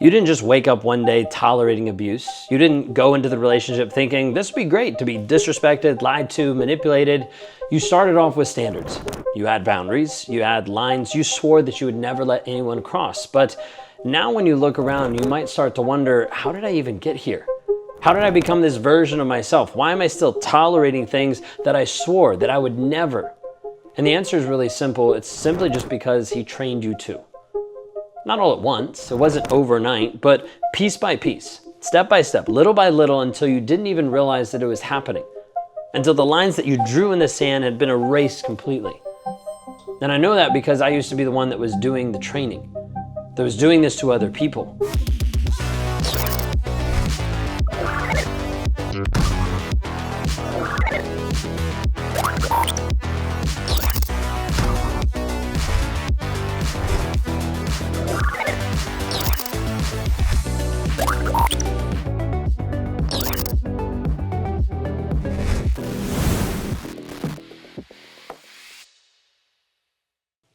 You didn't just wake up one day tolerating abuse. You didn't go into the relationship thinking this would be great to be disrespected, lied to, manipulated. You started off with standards. You had boundaries, you had lines, you swore that you would never let anyone cross. But now when you look around, you might start to wonder, how did I even get here? How did I become this version of myself? Why am I still tolerating things that I swore that I would never? And the answer is really simple. It's simply just because he trained you to. Not all at once, it wasn't overnight, but piece by piece, step by step, little by little, until you didn't even realize that it was happening. Until the lines that you drew in the sand had been erased completely. And I know that because I used to be the one that was doing the training, that was doing this to other people.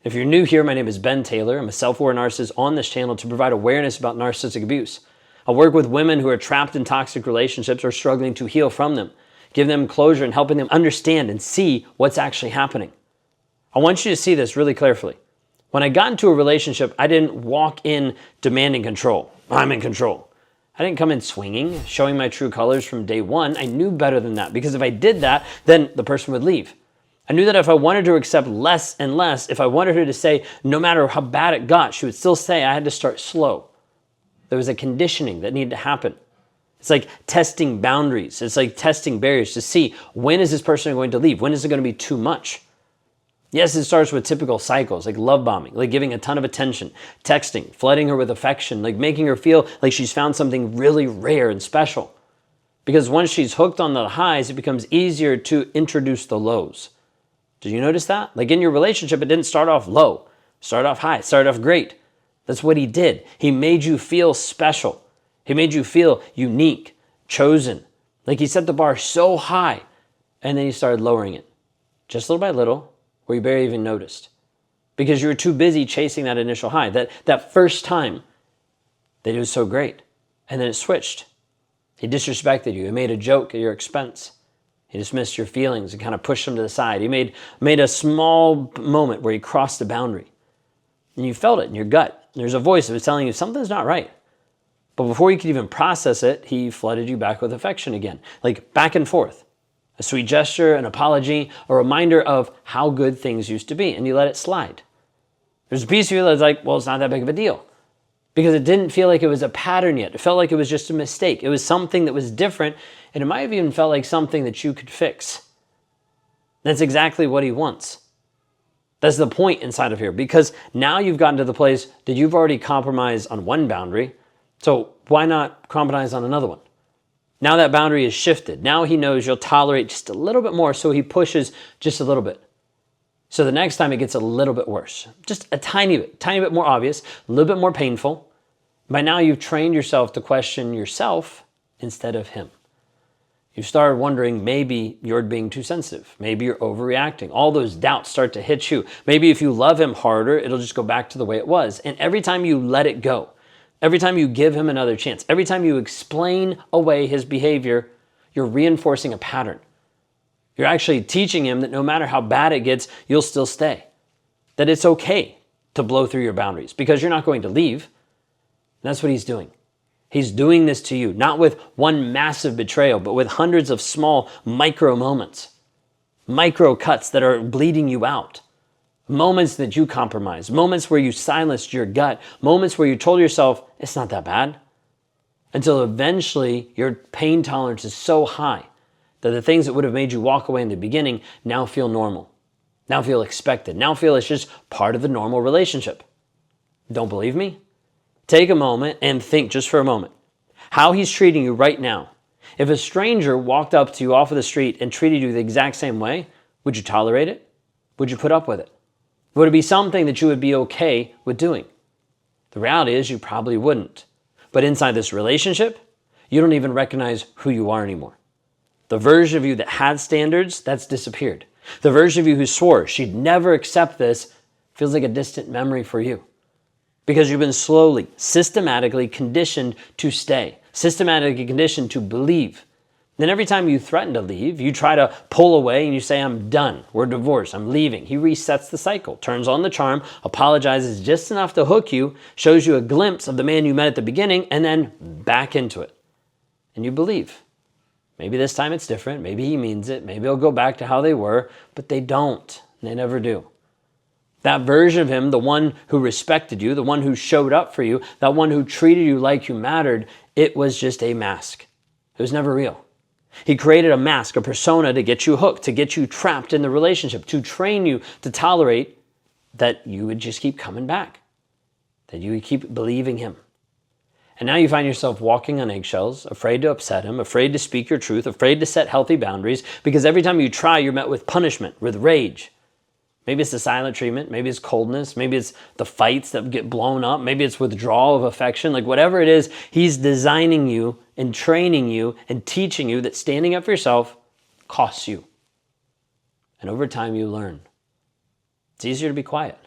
If you're new here, my name is Ben Taylor. I'm a self-aware narcissist on this channel to provide awareness about narcissistic abuse. I work with women who are trapped in toxic relationships or struggling to heal from them, give them closure and helping them understand and see what's actually happening. I want you to see this really carefully. When I got into a relationship, I didn't walk in demanding control. I'm in control. I didn't come in swinging, showing my true colors from day one. I knew better than that because if I did that, then the person would leave. I knew that if I wanted to accept less and less, if I wanted her to say no matter how bad it got, she would still say I had to start slow. There was a conditioning that needed to happen. It's like testing boundaries. It's like testing barriers to see when is this person going to leave? When is it going to be too much? Yes, it starts with typical cycles like love bombing, like giving a ton of attention, texting, flooding her with affection, like making her feel like she's found something really rare and special. Because once she's hooked on the highs, it becomes easier to introduce the lows. Did you notice that? Like in your relationship, it didn't start off low, start off high, start off great. That's what he did. He made you feel special. He made you feel unique, chosen. Like he set the bar so high and then he started lowering it just little by little where you barely even noticed because you were too busy chasing that initial high, that first time that it was so great. And then it switched. He disrespected you. He made a joke at your expense. He dismissed your feelings and kind of pushed them to the side. He made a small moment where he crossed the boundary. And you felt it in your gut. There's a voice that was telling you something's not right. But before you could even process it, he flooded you back with affection again. Like back and forth. A sweet gesture, an apology, a reminder of how good things used to be. And you let it slide. There's a piece of you that's like, well, it's not that big of a deal. Because it didn't feel like it was a pattern yet. It felt like it was just a mistake. It was something that was different, and it might have even felt like something that you could fix. That's exactly what he wants. That's the point inside of here, because now you've gotten to the place that you've already compromised on one boundary, so why not compromise on another one? Now that boundary is shifted. Now he knows you'll tolerate just a little bit more, so he pushes just a little bit. So the next time it gets a little bit worse, just a tiny bit more obvious, a little bit more painful. By now you've trained yourself to question yourself instead of him. You've started wondering maybe you're being too sensitive. Maybe you're overreacting. All those doubts start to hit you. Maybe if you love him harder, it'll just go back to the way it was. And every time you let it go, every time you give him another chance, every time you explain away his behavior, you're reinforcing a pattern. You're actually teaching him that no matter how bad it gets, you'll still stay. That it's okay to blow through your boundaries because you're not going to leave. And that's what he's doing. He's doing this to you, not with one massive betrayal, but with hundreds of small micro moments, micro cuts that are bleeding you out, moments that you compromised, moments where you silenced your gut, moments where you told yourself, it's not that bad, until eventually your pain tolerance is so high that the things that would have made you walk away in the beginning now feel normal, now feel expected, now feel it's just part of the normal relationship. Don't believe me? Take a moment and think just for a moment how he's treating you right now. If a stranger walked up to you off of the street and treated you the exact same way, would you tolerate it? Would you put up with it? Would it be something that you would be okay with doing? The reality is you probably wouldn't. But inside this relationship, you don't even recognize who you are anymore. The version of you that had standards, that's disappeared. The version of you who swore she'd never accept this feels like a distant memory for you. because you've been slowly, systematically conditioned to stay, systematically conditioned to believe. Then every time you threaten to leave, you try to pull away and you say, I'm done, we're divorced, I'm leaving. He resets the cycle, turns on the charm, apologizes just enough to hook you, shows you a glimpse of the man you met at the beginning, and then back into it. And you believe. Maybe this time it's different, maybe he means it, maybe they'll go back to how they were, but they don't, they never do. That version of him, the one who respected you, the one who showed up for you, that one who treated you like you mattered, it was just a mask. It was never real. He created a mask, a persona to get you hooked, to get you trapped in the relationship, to train you to tolerate that you would just keep coming back, that you would keep believing him. And now you find yourself walking on eggshells, afraid to upset him, afraid to speak your truth, afraid to set healthy boundaries, because every time you try, you're met with punishment, with rage. Maybe it's the silent treatment, maybe it's coldness, maybe it's the fights that get blown up, maybe it's withdrawal of affection, like whatever it is, he's designing you and training you and teaching you that standing up for yourself costs you. And over time you learn. It's easier to be quiet.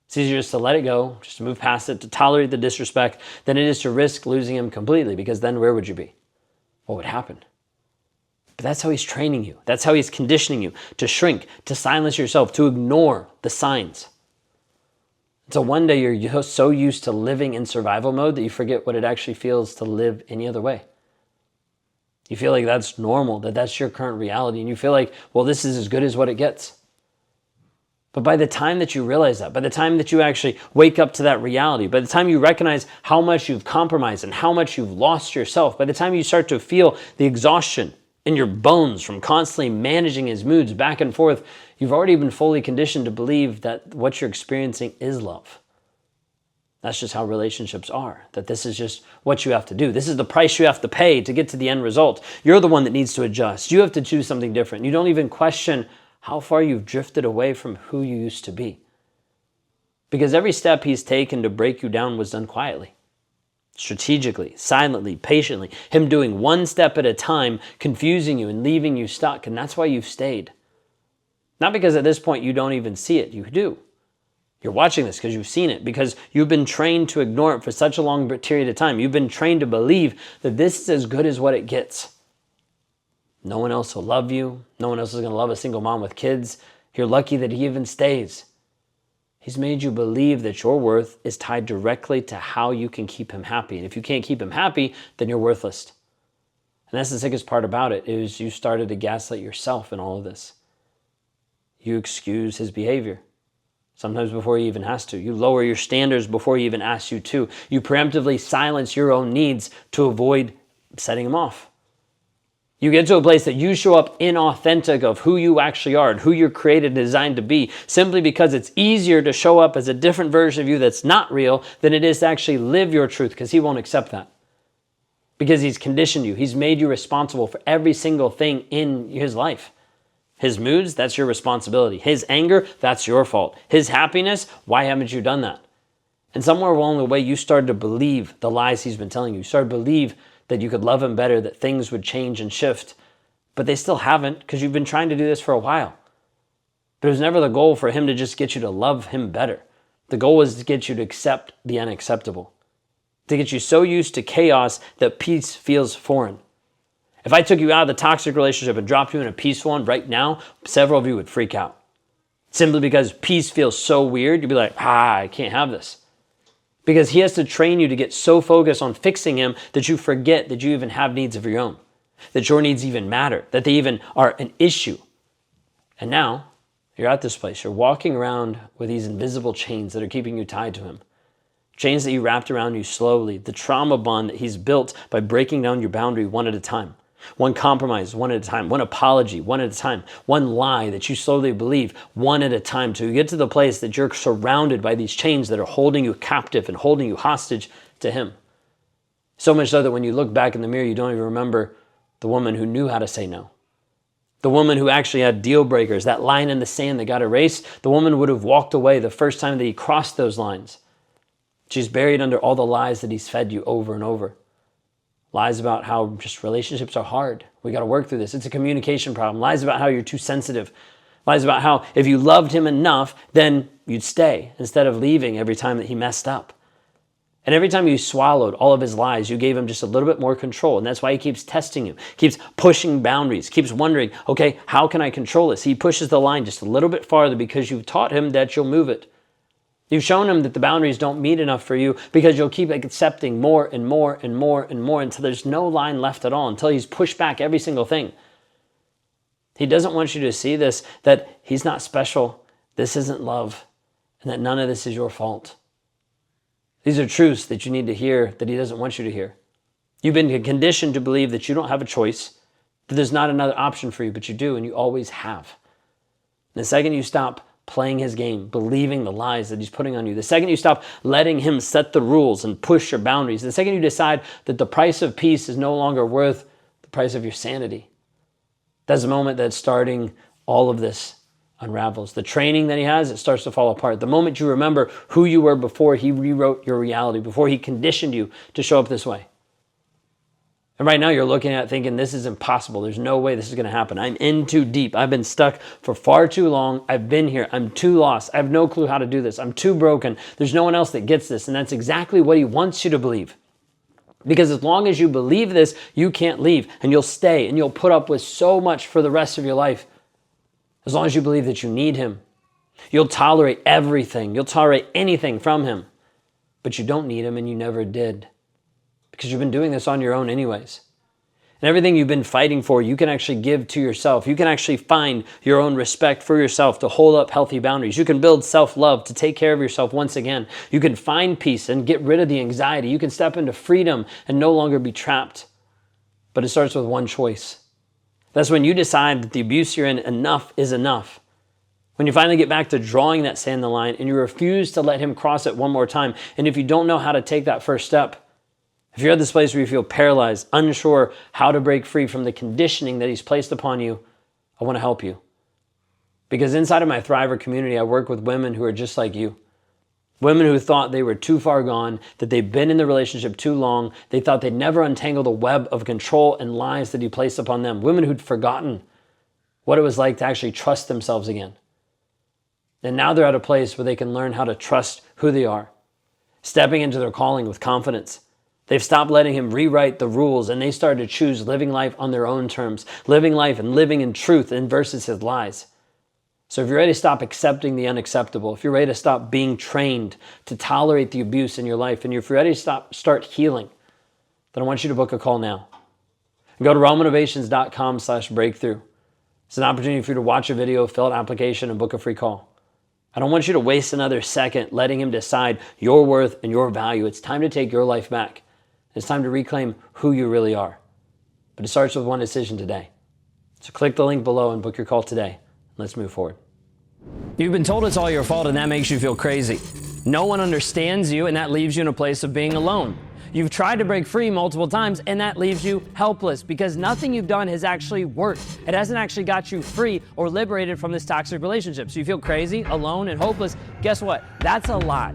It's easier just to let it go, just to move past it, to tolerate the disrespect, than it is to risk losing him completely, because then where would you be? What would happen? But that's how he's training you. That's how he's conditioning you to shrink, to silence yourself, to ignore the signs. So one day you're so used to living in survival mode that you forget what it actually feels to live any other way. You feel like that's normal, that that's your current reality, and you feel like, well, this is as good as what it gets. But by the time that you realize that, by the time that you actually wake up to that reality, by the time you recognize how much you've compromised and how much you've lost yourself, by the time you start to feel the exhaustion in your bones from constantly managing his moods back and forth, you've already been fully conditioned to believe that what you're experiencing is love. That's just how relationships are, that this is just what you have to do. This is the price you have to pay to get to the end result. You're the one that needs to adjust. You have to choose something different. You don't even question how far you've drifted away from who you used to be. Because every step he's taken to break you down was done quietly, strategically, silently, patiently. Him doing one step at a time, confusing you and leaving you stuck. And that's why you've stayed. Not because at this point you don't even see it. You do. You're watching this because you've seen it, because you've been trained to ignore it for such a long period of time. You've been trained to believe that this is as good as what it gets. No one else will love you. No one else is going to love a single mom with kids. You're lucky that he even stays. He's made you believe that your worth is tied directly to how you can keep him happy. And if you can't keep him happy, then you're worthless. And that's the sickest part about it, is you started to gaslight yourself in all of this. You excuse his behavior, sometimes before he even has to. You lower your standards before he even asks you to. You preemptively silence your own needs to avoid setting him off. You get to a place that you show up inauthentic of who you actually are and who you're created and designed to be, simply because it's easier to show up as a different version of you that's not real than it is to actually live your truth, because he won't accept that. Because he's conditioned you. He's made you responsible for every single thing in his life. His moods, that's your responsibility. His anger, that's your fault. His happiness, why haven't you done that? And somewhere along the way, you started to believe the lies he's been telling you. You started to believe that you could love him better, that things would change and shift. But they still haven't, because you've been trying to do this for a while. But it was never the goal for him to just get you to love him better. The goal was to get you to accept the unacceptable, to get you so used to chaos that peace feels foreign. If I took you out of the toxic relationship and dropped you in a peaceful one right now, several of you would freak out. Simply because peace feels so weird, you'd be like, I can't have this. Because he has to train you to get so focused on fixing him that you forget that you even have needs of your own, that your needs even matter, that they even are an issue. And now you're at this place. You're walking around with these invisible chains that are keeping you tied to him. Chains that he wrapped around you slowly, the trauma bond that he's built by breaking down your boundary one at a time. One compromise, one at a time. One apology, one at a time. One lie that you slowly believe, one at a time. To get to the place that you're surrounded by these chains that are holding you captive and holding you hostage to him. So much so that when you look back in the mirror, you don't even remember the woman who knew how to say no. The woman who actually had deal breakers, that line in the sand that got erased, the woman would have walked away the first time that he crossed those lines. She's buried under all the lies that he's fed you over and over. Lies about how just relationships are hard. We got to work through this. It's a communication problem. Lies about how you're too sensitive. Lies about how if you loved him enough, then you'd stay instead of leaving every time that he messed up. And every time you swallowed all of his lies, you gave him just a little bit more control. And that's why he keeps testing you, keeps pushing boundaries, keeps wondering, okay, how can I control this? He pushes the line just a little bit farther because you've taught him that you'll move it. You've shown him that the boundaries don't meet enough for you because you'll keep accepting more and more and more and more until there's no line left at all, until he's pushed back every single thing. He doesn't want you to see this, that he's not special, this isn't love, and that none of this is your fault. These are truths that you need to hear that he doesn't want you to hear. You've been conditioned to believe that you don't have a choice, that there's not another option for you, but you do, and you always have. And the second you stop playing his game, believing the lies that he's putting on you, the second you stop letting him set the rules and push your boundaries, the second you decide that the price of peace is no longer worth the price of your sanity, that's the moment that starting all of this unravels. The training that he has, it starts to fall apart. The moment you remember who you were before he rewrote your reality, before he conditioned you to show up this way. And right now you're looking at it thinking, this is impossible. There's no way this is going to happen. I'm in too deep. I've been stuck for far too long. I've been here. I'm too lost. I have no clue how to do this. I'm too broken. There's no one else that gets this. And that's exactly what he wants you to believe. Because as long as you believe this, you can't leave, and you'll stay, and you'll put up with so much for the rest of your life. As long as you believe that you need him, you'll tolerate everything. You'll tolerate anything from him. But you don't need him, and you never did. Because you've been doing this on your own anyways. And everything you've been fighting for, you can actually give to yourself. You can actually find your own respect for yourself to hold up healthy boundaries. You can build self-love to take care of yourself once again. You can find peace and get rid of the anxiety. You can step into freedom and no longer be trapped. But it starts with one choice. That's when you decide that the abuse you're in, enough is enough. When you finally get back to drawing that sand line and you refuse to let him cross it one more time. And if you don't know how to take that first step, if you're at this place where you feel paralyzed, unsure how to break free from the conditioning that he's placed upon you, I want to help you. Because inside of my Thriver community, I work with women who are just like you. Women who thought they were too far gone, that they've been in the relationship too long. They thought they'd never untangle the web of control and lies that he placed upon them. Women who'd forgotten what it was like to actually trust themselves again. And now they're at a place where they can learn how to trust who they are, stepping into their calling with confidence. They've stopped letting him rewrite the rules, and they started to choose living life on their own terms, living life and living in truth and versus his lies. So if you're ready to stop accepting the unacceptable, if you're ready to stop being trained to tolerate the abuse in your life, and if you're ready to start healing, then I want you to book a call now. Go to rawmotivations.com/breakthrough. It's an opportunity for you to watch a video, fill out an application, and book a free call. I don't want you to waste another second letting him decide your worth and your value. It's time to take your life back. It's time to reclaim who you really are. But it starts with one decision today. So click the link below and book your call today. Let's move forward. You've been told it's all your fault, and that makes you feel crazy. No one understands you, and that leaves you in a place of being alone. You've tried to break free multiple times, and that leaves you helpless because nothing you've done has actually worked. It hasn't actually got you free or liberated from this toxic relationship. So you feel crazy, alone, and hopeless. Guess what? That's a lie.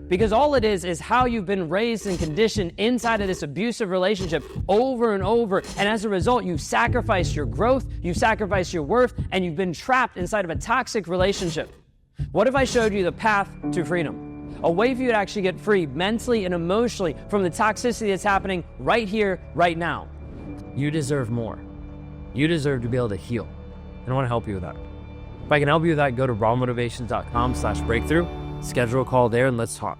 Because all it is how you've been raised and conditioned inside of this abusive relationship over and over. And as a result, you've sacrificed your growth, you've sacrificed your worth, and you've been trapped inside of a toxic relationship. What if I showed you the path to freedom? A way for you to actually get free mentally and emotionally from the toxicity that's happening right here, right now. You deserve more. You deserve to be able to heal. And I want to help you with that. If I can help you with that, go to rawmotivations.com/breakthrough. Schedule a call there and let's talk.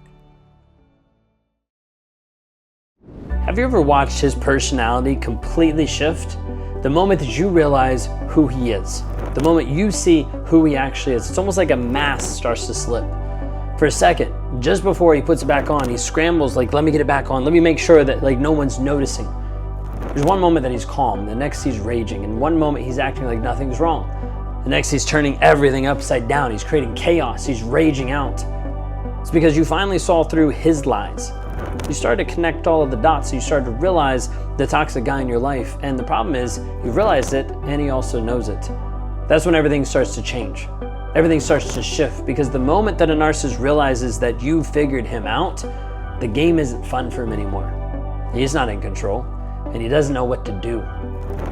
Have you ever watched his personality completely shift? The moment that you realize who he is, the moment you see who he actually is, it's almost like a mask starts to slip. For a second, just before he puts it back on, he scrambles like, let me get it back on. Let me make sure that like no one's noticing. There's one moment that he's calm, the next he's raging, and one moment he's acting like nothing's wrong. The next he's turning everything upside down. He's creating chaos. He's raging out. It's because you finally saw through his lies. You started to connect all of the dots. So you started to realize the toxic guy in your life. And the problem is you realized it and he also knows it. That's when everything starts to change. Everything starts to shift because the moment that a narcissist realizes that you figured him out, the game isn't fun for him anymore. He's not in control and he doesn't know what to do.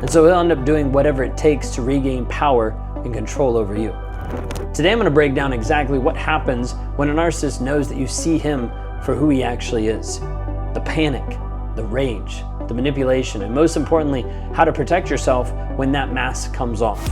And so he'll end up doing whatever it takes to regain power and control over you. Today I'm going to break down exactly what happens when a narcissist knows that you see him for who he actually is. The panic, the rage, the manipulation, and most importantly, how to protect yourself when that mask comes off.